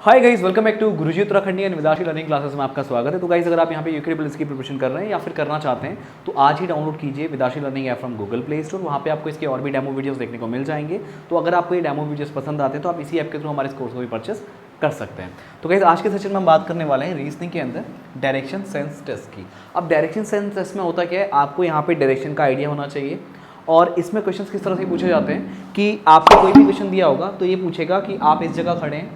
Hi guys, welcome back to Guruji Uttarakhandi and Vidashi learning classes में आपका स्वागत है। तो गाइस, अगर आप यहाँ पे यूके पुलिस की प्रिपरेशन कर रहे हैं या फिर करना चाहते हैं तो आज ही डाउनलोड कीजिए Vidashi learning app from Google Play store. वहाँ पे आपको इसके और भी डेमो वीडियोस देखने को मिल जाएंगे। तो अगर आपको ये डेमो वीडियोस पसंद आते हैं तो आप इसी ऐप के थ्रू हमारे इस कोर्स को भी परचेस कर सकते हैं। तो गाइस, आज के सेशन में हम बात करने वाले हैं रीजनिंग के अंदर डायरेक्शन सेंस टेस्ट की। अब डायरेक्शन सेंस टेस्ट में होता क्या है, आपको यहाँ पे डायरेक्शन का आइडिया होना चाहिए। और इसमें क्वेश्चंस किस तरह से पूछे जाते हैं कि आपको कोई भी क्वेश्चन दिया होगा तो ये पूछेगा कि आप इस जगह खड़े हैं,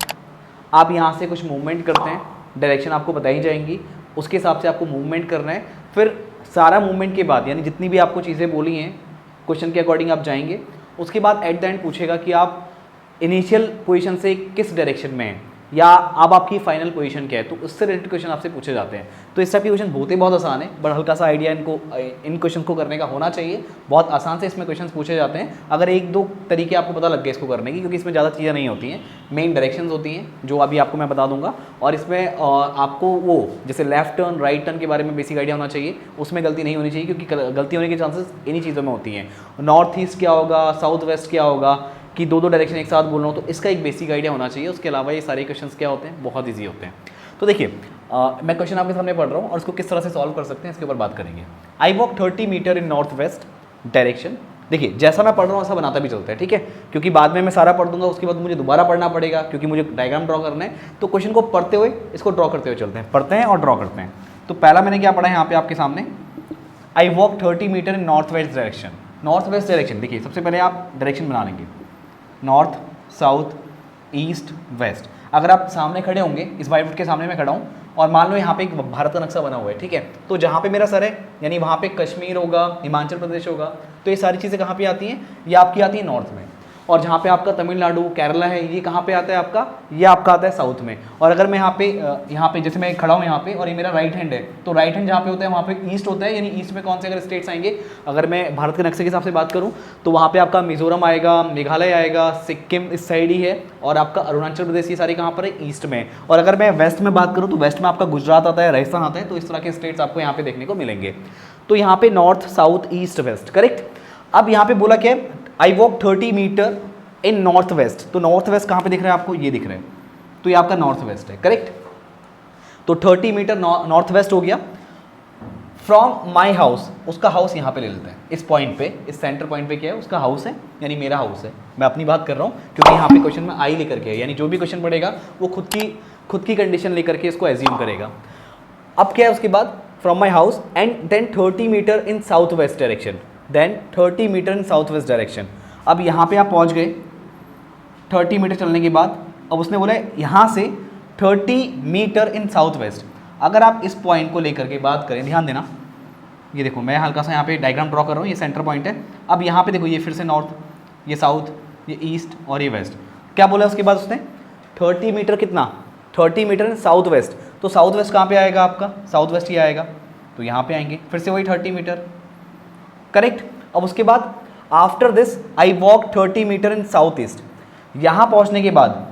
आप यहाँ से कुछ मूवमेंट करते हैं, डायरेक्शन आपको बताई जाएंगी, उसके हिसाब से आपको मूवमेंट करना है। फिर सारा मूवमेंट के बाद यानी जितनी भी आपको चीज़ें बोली हैं क्वेश्चन के अकॉर्डिंग आप जाएंगे। उसके बाद एट द एंड पूछेगा कि आप इनिशियल पोजीशन से किस डायरेक्शन में हैं या अब आपकी फाइनल पोजीशन क्या है। तो उससे रिलेटेड क्वेश्चन आपसे पूछे जाते हैं। तो इस टाइप के क्वेश्चन होते बहुत आसान है, बट हल्का सा आइडिया इन क्वेश्चन को करने का होना चाहिए। बहुत आसान से इसमें क्वेश्चन पूछे जाते हैं अगर एक दो तरीके आपको पता लग गए इसको करने की, क्योंकि इसमें ज़्यादा चीज़ें नहीं होती हैं। मेन डायरेक्शंस होती हैं जो अभी आपको मैं बता दूंगा, और इसमें आपको वो जैसे लेफ्ट टर्न राइट टर्न के बारे में बेसिक आइडिया होना चाहिए। उसमें गलती नहीं होनी चाहिए, क्योंकि गलती होने के चांसेस इन्हीं चीज़ों में होती हैं। नॉर्थ ईस्ट क्या होगा, साउथ वेस्ट क्या होगा, कि दो डायरेक्शन एक साथ बोल रहा हूँ, तो इसका एक बेसिक आइडिया होना चाहिए। उसके अलावा ये सारे क्वेश्चंस क्या होते हैं, बहुत इजी होते हैं। तो देखिए, मैं क्वेश्चन आपके सामने पढ़ रहा हूँ और इसको किस तरह से सॉल्व कर सकते हैं इसके ऊपर बात करेंगे। I walk 30 metre in north west direction. देखिए, जैसा मैं पढ़ रहा हूँ ऐसा बनाता भी चलता है, ठीक है, क्योंकि बाद में मैं सारा पढ़ दूंगा, उसके बाद मुझे दोबारा पढ़ना पड़ेगा क्योंकि मुझे डायग्राम ड्रॉ करना है। तो क्वेश्चन को पढ़ते हुए इसको ड्रॉ करते हुए चलते हैं, पढ़ते हैं और ड्रॉ करते हैं। तो पहला मैंने क्या पढ़ा है यहाँ पे आपके सामने, I walk 30 metre in north west direction. North west direction, देखिए सबसे पहले आप डायरेक्शन बना लेंगे, नॉर्थ साउथ ईस्ट वेस्ट। अगर आप सामने खड़े होंगे, इस व्हाइट बोर्ड के सामने मैं खड़ा हूँ और मान लो यहाँ पे एक भारत का नक्शा बना हुआ है, ठीक है, तो जहाँ पे मेरा सर है यानी वहाँ पे कश्मीर होगा, हिमाचल प्रदेश होगा। तो ये सारी चीज़ें कहाँ पे आती हैं, ये आपकी आती है नॉर्थ में। और जहाँ पे आपका तमिलनाडु केरला है, ये कहाँ पे आता है आपका, ये आपका आता है साउथ में। और अगर मैं यहाँ पे जैसे मैं खड़ा हूँ यहाँ पे और ये मेरा राइट हैंड है, तो राइट हैंड जहाँ पे होता है वहाँ पे ईस्ट होता है, यानी ईस्ट में कौन से अगर स्टेट्स आएंगे, अगर मैं भारत के नक्शे के हिसाब से बात करूँ तो वहाँ पे आपका मिजोरम आएगा, मेघालय आएगा, सिक्किम इस साइड ही है, और आपका अरुणाचल प्रदेश, ये सारे कहाँ पर है, ईस्ट में। और अगर मैं वेस्ट में बात करूँ तो वेस्ट में आपका गुजरात आता है, राजस्थान आता है। तो इस तरह के स्टेट्स आपको यहाँ पे देखने को मिलेंगे। तो यहाँ पे north south east west, correct. अब यहाँ पे बोला क्या है, I walk 30 metre in north west. तो नॉर्थ वेस्ट कहाँ पे दिख रहा है आपको, ये दिख रहा है, तो ये आपका नॉर्थ वेस्ट है, करेक्ट। तो 30 मीटर नॉर्थ वेस्ट हो गया। फ्रॉम माई हाउस, उसका हाउस यहाँ पे ले लेते हैं, इस पॉइंट पे, इस सेंटर पॉइंट पे क्या है, उसका हाउस है, यानी मेरा हाउस है। मैं अपनी बात कर रहा हूँ क्योंकि यहाँ पे क्वेश्चन में आई लेकर के है, यानी जो भी क्वेश्चन पड़ेगा वो खुद की कंडीशन लेकर के इसको एज्यूम करेगा। अब क्या है उसके बाद, from my house and then 30 metre in south west direction, then 30 metre in south west direction. अब यहाँ पे आप पहुँच गए 30 मीटर चलने के बाद। अब उसने बोला यहाँ से 30 मीटर इन साउथ वेस्ट। अगर आप इस पॉइंट को लेकर के बात करें, ध्यान देना, ये देखो मैं हल्का सा यहाँ पे डायग्राम ड्रॉ कर रहा हूँ, ये सेंटर पॉइंट है। अब यहाँ पे देखो, ये फिर से नॉर्थ, ये साउथ, ये ईस्ट और ये वेस्ट। क्या बोला उसके बाद उसने, 30 मीटर कितना, 30 मीटर इन साउथ वेस्ट। तो साउथ वेस्ट कहाँ पे आएगा आपका, साउथ वेस्ट ये आएगा, तो यहाँ पे आएंगे फिर से वही 30 मीटर, करेक्ट। अब उसके बाद after this I walk 30 metre in south east. यहाँ पहुँचने के बाद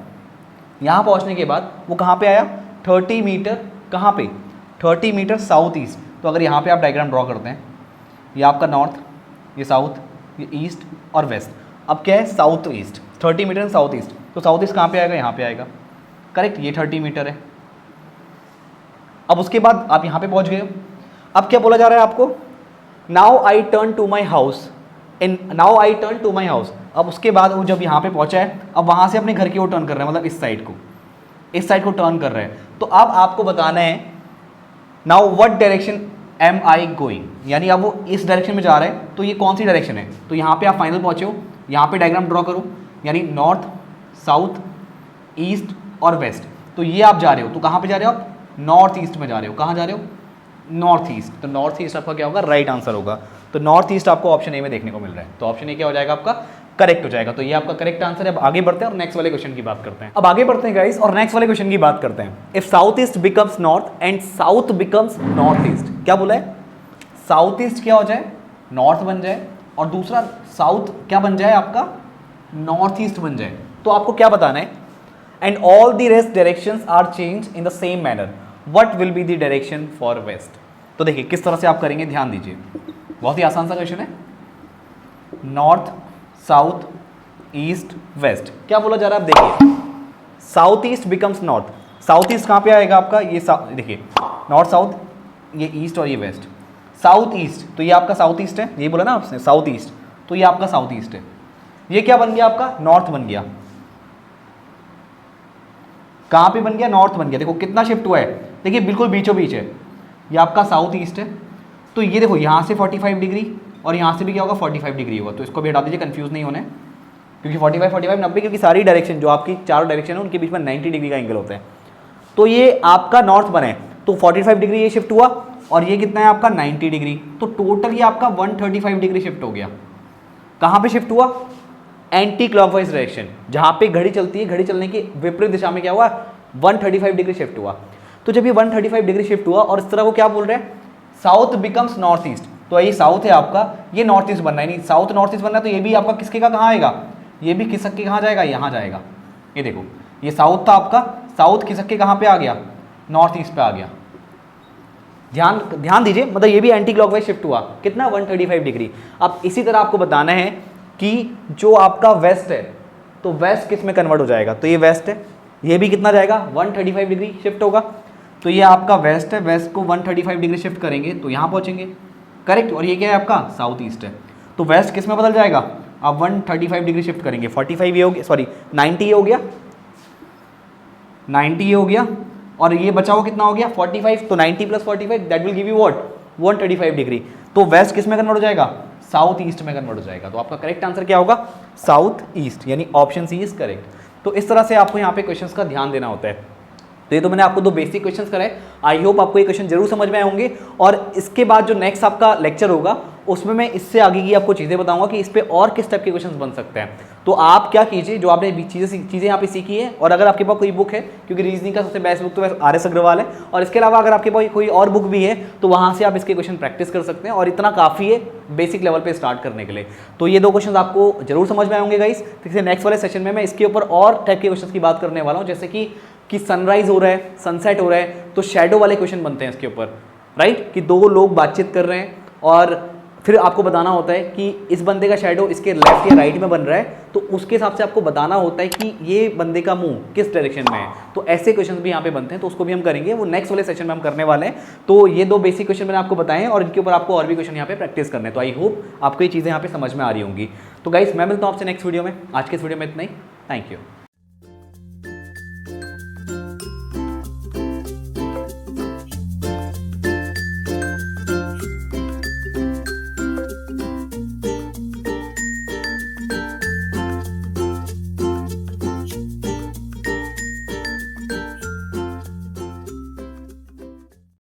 वो कहाँ पे आया, 30 मीटर, कहाँ पे, 30 मीटर साउथ ईस्ट। तो अगर यहाँ पे आप डायग्राम ड्रॉ करते हैं, ये आपका नॉर्थ, ये साउथ, ये ईस्ट और वेस्ट। अब क्या है, south east, 30 metre south east. तो साउथ ईस्ट कहाँ पे आएगा, यहाँ पे आएगा, करेक्ट, ये 30 मीटर है। अब उसके बाद आप यहाँ पे पहुँच गए। अब क्या बोला जा रहा है आपको, now I turn to my house, now I turn to my house. अब उसके बाद वो जब यहाँ पे पहुँचा है, अब वहाँ से अपने घर की ओर टर्न कर रहा है, मतलब इस साइड को टर्न कर रहा है। तो अब आपको बताना है, now what direction am I going, यानी अब वो इस डायरेक्शन में जा रहा है, तो ये कौन सी डायरेक्शन है। तो यहाँ पे आप फाइनल पहुँचे हो, यहाँ पे डायग्राम ड्रॉ करो, यानी नॉर्थ साउथ ईस्ट और वेस्ट। तो ये आप जा रहे हो, तो कहाँ पे जा रहे हो आप, नॉर्थ ईस्ट में जा रहे हो। कहाँ जा रहे हो, नॉर्थ ईस्ट। तो नॉर्थ ईस्ट आपका क्या होगा, राइट आंसर होगा। तो नॉर्थ ईस्ट आपको ऑप्शन ए में देखने को मिल रहा है, तो ऑप्शन ए क्या हो जाएगा आपका, करेक्ट हो जाएगा। तो ये आपका करेक्ट आंसर है। अब आगे बढ़ते हैं और नेक्स्ट वाले क्वेश्चन की बात करते हैं। अब आगे बढ़ते हैं गाइस और नेक्स्ट वाले क्वेश्चन की बात करते हैं। If south east becomes north and south becomes north east, क्या बोला है, साउथ ईस्ट क्या हो जाए, नॉर्थ बन जाए, और दूसरा साउथ क्या बन जाए आपका, नॉर्थ ईस्ट बन जाए। तो आपको क्या बताना है, and all the rest directions are change in the same manner, what will be the direction for west. तो देखिए किस तरह से आप करेंगे, ध्यान दीजिए, बहुत ही आसान सा क्वेश्चन है। नॉर्थ साउथ ईस्ट वेस्ट क्या बोला जा रहा है, आप देखिए south east becomes north. South east कहाँ पे आएगा आपका, ये देखिए नॉर्थ साउथ, ये ईस्ट और ये वेस्ट। साउथ ईस्ट तो ये आपका साउथ ईस्ट है, ये बोला ना आपने साउथ ईस्ट, तो ये आपका साउथ ईस्ट है। ये क्या बन गया आपका, नॉर्थ बन गया। कहाँ पे बन गया, नॉर्थ बन गया। देखो कितना शिफ्ट हुआ है, देखिए बिल्कुल बीचों बीच है। ये आपका साउथ ईस्ट है, तो ये देखो यहाँ से 45 डिग्री और यहाँ से भी क्या होगा 45 डिग्री होगा। तो इसको भी हटा दीजिए, कंफ्यूज नहीं होने, क्योंकि 45 45 90, क्योंकि सारी डायरेक्शन जो आपकी चारों डायरेक्शन है उनके बीच में 90 डिग्री का एंगल होता है। तो ये आपका नॉर्थ बने, तो 45 डिग्री ये शिफ्ट हुआ और ये कितना है आपका 90 डिग्री, तो टोटल ये आपका 135 डिग्री शिफ्ट हो गया। कहाँ पे शिफ्ट हुआ, एंटी क्लॉकवाइज डायरेक्शन, जहाँ पे घड़ी चलती है, घड़ी चलने की विपरीत दिशा में क्या हुआ 135 डिग्री शिफ्ट हुआ। तो जब ये 135 डिग्री शिफ्ट हुआ और इस तरह वो क्या बोल रहे हैं, साउथ बिकम्स नॉर्थ ईस्ट, तो ये साउथ है आपका, ये नॉर्थ ईस्ट बनना है, नहीं साउथ नॉर्थ ईस्ट बनना है, तो ये भी आपका किसके का कहाँ आएगा, ये भी खिसक के कहाँ जाएगा, यहाँ जाएगा। ये देखो ये साउथ था आपका, साउथ खिसक के कहाँ पे आ गया, नॉर्थ ईस्ट पे आ गया। ध्यान दीजिए, मतलब ये भी एंटी क्लॉकवाइज शिफ्ट हुआ कितना 135 डिग्री। अब इसी तरह आपको बताना है कि जो आपका वेस्ट है, तो वेस्ट किस में कन्वर्ट हो जाएगा, तो ये वेस्ट है, ये भी कितना जाएगा 135 डिग्री शिफ्ट होगा। तो ये आपका वेस्ट है, वेस्ट को 135 डिग्री शिफ्ट करेंगे तो यहाँ पहुँचेंगे, करेक्ट। और ये क्या है आपका साउथ ईस्ट है, तो वेस्ट किस में बदल जाएगा, आप 135 डिग्री शिफ्ट करेंगे, 45 ये हो गया, सॉरी 90 ये हो गया, 90 ये हो गया, और ये बचा हुआ कितना हो गया 45, तो 90 plus 45 that will give you what 135 degree. तो वेस्ट किस में कन्वर्ट हो जाएगा, साउथ ईस्ट में कन्वर्ट हो जाएगा। तो आपका करेक्ट आंसर क्या होगा, साउथ ईस्ट, यानी ऑप्शन सी इज करेक्ट। तो इस तरह से आपको यहाँ पे क्वेश्चंस का ध्यान देना होता है। तो ये तो मैंने आपको दो बेसिक क्वेश्चंस कराए, आई होप आपको ये क्वेश्चन जरूर समझ में आए होंगे। और इसके बाद जो नेक्स्ट आपका लेक्चर होगा उसमें मैं इससे आगे की आपको चीज़ें बताऊंगा कि इस पे और किस टाइप के क्वेश्चंस बन सकते हैं। तो आप क्या कीजिए, जो आपने चीज़ें यहाँ पे सीखी है, और अगर आपके पास कोई बुक है, क्योंकि रीजनिंग का सबसे बेस्ट बुक तो RS अग्रवाल है, और इसके अलावा अगर आपके पास कोई और बुक भी है तो वहाँ से आप इसके क्वेश्चन प्रैक्टिस कर सकते हैं, और इतना काफ़ी है बेसिक लेवल पे स्टार्ट करने के लिए। तो ये दो क्वेश्चन आपको जरूर समझ में आएंगे गाइस। तो नेक्स्ट वाले सेशन में मैं इसके ऊपर और टाइप के क्वेश्चन की बात करने वाला हूँ, जैसे कि सनराइज हो रहा है, सनसेट हो रहा है, तो शेडो वाले क्वेश्चन बनते हैं इसके ऊपर, राइट, कि दो लोग बातचीत कर रहे हैं और फिर आपको बताना होता है कि इस बंदे का शेडो इसके लेफ्ट या राइट में बन रहा है, तो उसके हिसाब से आपको बताना होता है कि ये बंदे का मुंह किस डायरेक्शन में है। तो ऐसे क्वेश्चंस भी यहाँ पे बनते हैं, तो उसको भी हम करेंगे, वो नेक्स्ट वाले सेशन में हम करने वाले हैं। तो ये दो बेसिक क्वेश्चन मैंने आपको बताए हैं, और इनके ऊपर आपको और भी क्वेश्चन यहाँ पे प्रैक्टिस करने हैं। तो आई होप आपको ये चीज़ें यहाँ पे समझ में आ रही होंगी। तो गाइस मैं मिलता हूँ आपसे नेक्स्ट वीडियो में। आज के इस वीडियो में इतना ही, थैंक यू।